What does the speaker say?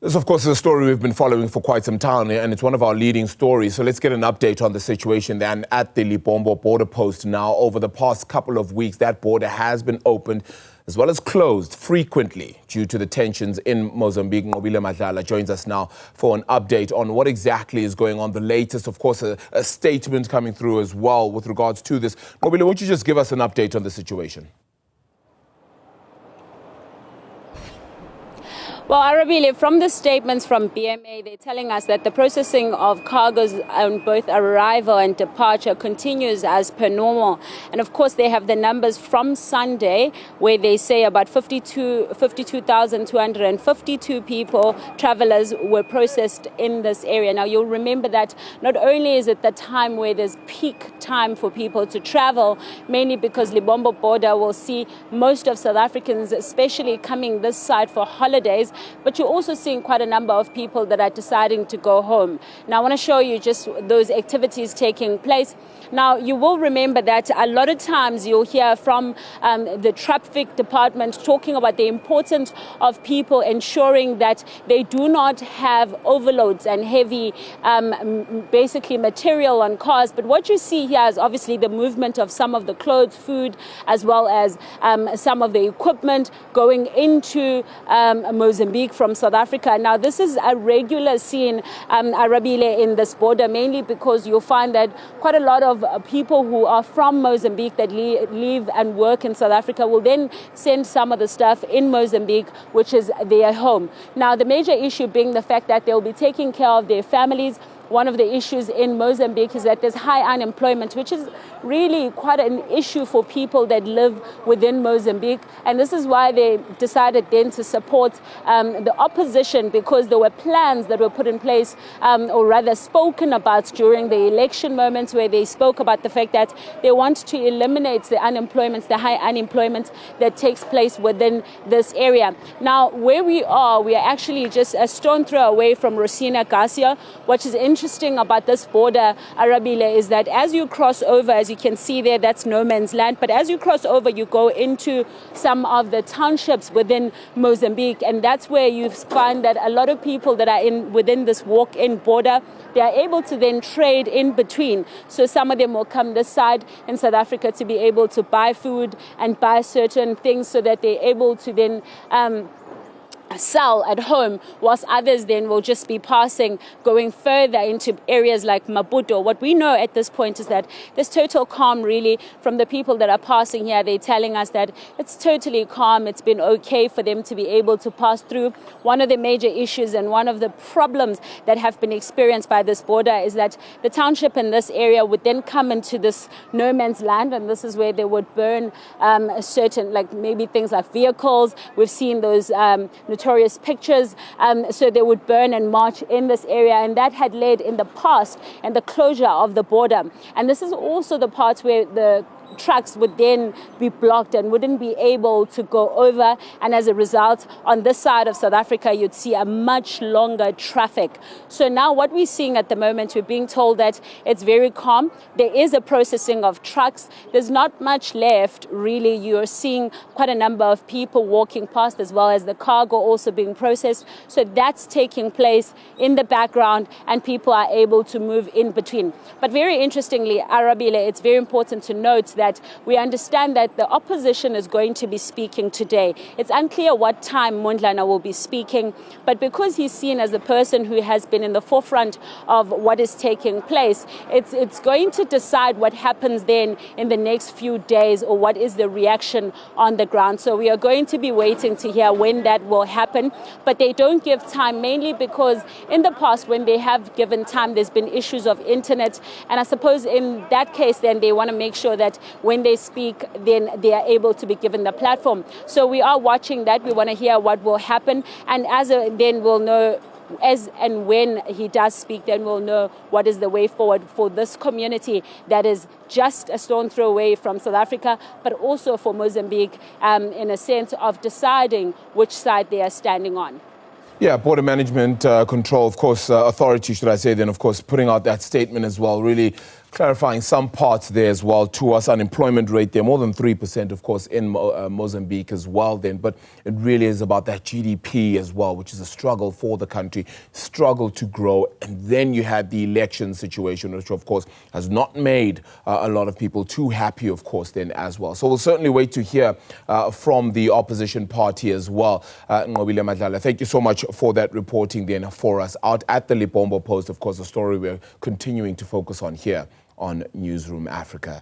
This, of course, is a story we've been following for quite some time, and it's one of our leading stories. So let's get an update on the situation then at the Lebombo Border Post now. Over the past couple of weeks, that border has been opened as well as closed frequently due to the tensions in Mozambique. Nqobile Madlala joins us now for an update on what exactly is going on. The latest, of course, a statement coming through as well with regards to this. Nqobile, won't you just give us an update on the situation? Well, Arabile, from the statements from BMA, they're telling us that the processing of cargoes on both arrival and departure continues as per normal. And of course, they have the numbers from Sunday, where they say about 52,252 people, travelers, were processed in this area. Now, you'll remember that not only is it the time where there's peak time for people to travel, mainly because Lebombo border will see most of South Africans, especially coming this side for holidays, but you're also seeing quite a number of people that are deciding to go home. Now, I want to show you just those activities taking place. Now, you will remember that a lot of times you'll hear from the traffic department talking about the importance of people ensuring that they do not have overloads and heavy, basically material on cars. But what you see here is obviously the movement of some of the clothes, food, as well as some of the equipment going into Mozambique from South Africa. Now, this is a regular scene, Arabile, in this border, mainly because you'll find that quite a lot of people who are from Mozambique that live and work in South Africa will then send some of the stuff in Mozambique, which is their home. Now, the major issue being the fact that they'll be taking care of their families. One of the issues in Mozambique is that there's high unemployment, which is really quite an issue for people that live within Mozambique. And this is why they decided then to support the opposition, because there were plans that were put in place, or rather spoken about during the election moments, where they spoke about the fact that they want to eliminate the unemployment, the high unemployment that takes place within this area. Now, where we are actually just a stone throw away from Rosina Garcia. What is interesting about this border, Arabile, is that as you cross over, as you can see there, that's no man's land. But as you cross over, you go into some of the townships within Mozambique. And that's where you find that a lot of people that are within this walk-in border, they are able to then trade in between. So some of them will come this side in South Africa to be able to buy food and buy certain things so that they're able to then sell at home, whilst others then will just be passing, going further into areas like Maputo. What we know at this point is that there's total calm, really, from the people that are passing here. They're telling us that it's totally calm. It's been okay for them to be able to pass through. One of the major issues and one of the problems that have been experienced by this border is that the township in this area would then come into this no man's land, and this is where they would burn certain, like maybe things like vehicles. We've seen those notorious pictures. So they would burn and march in this area, and that had led in the past and the closure of the border. And this is also the part where the trucks would then be blocked and wouldn't be able to go over. And as a result, on this side of South Africa, you'd see a much longer traffic. So now what we're seeing at the moment, we're being told that it's very calm. There is a processing of trucks. There's not much left, really. You're seeing quite a number of people walking past, as well as the cargo also being processed. So that's taking place in the background, and people are able to move in between. But very interestingly, Arabile, it's very important to note that we understand that the opposition is going to be speaking today. It's unclear what time Madlala will be speaking, but because he's seen as a person who has been in the forefront of what is taking place, it's going to decide what happens then in the next few days, or what is the reaction on the ground. So we are going to be waiting to hear when that will happen, but they don't give time, mainly because in the past, when they have given time, there's been issues of internet, and I suppose in that case then they want to make sure that when they speak, then they are able to be given the platform. So we are watching that. We want to hear what will happen. And then we'll know, as and when he does speak, then we'll know what is the way forward for this community that is just a stone throw away from South Africa, but also for Mozambique, in a sense of deciding which side they are standing on. Yeah, border management control, of course, authority, should I say, then, of course, putting out that statement as well, really Clarifying some parts there as well to us. Unemployment rate there, more than 3%, of course, in Mozambique as well then. But it really is about that GDP as well, which is a struggle for the country, struggle to grow. And then you had the election situation, which, of course, has not made a lot of people too happy, of course, then as well. So we'll certainly wait to hear from the opposition party as well. Nqobile Madlala, thank you so much for that reporting then for us out at the Lebombo Post. Of course, the story we're continuing to focus on here on Newzroom Afrika.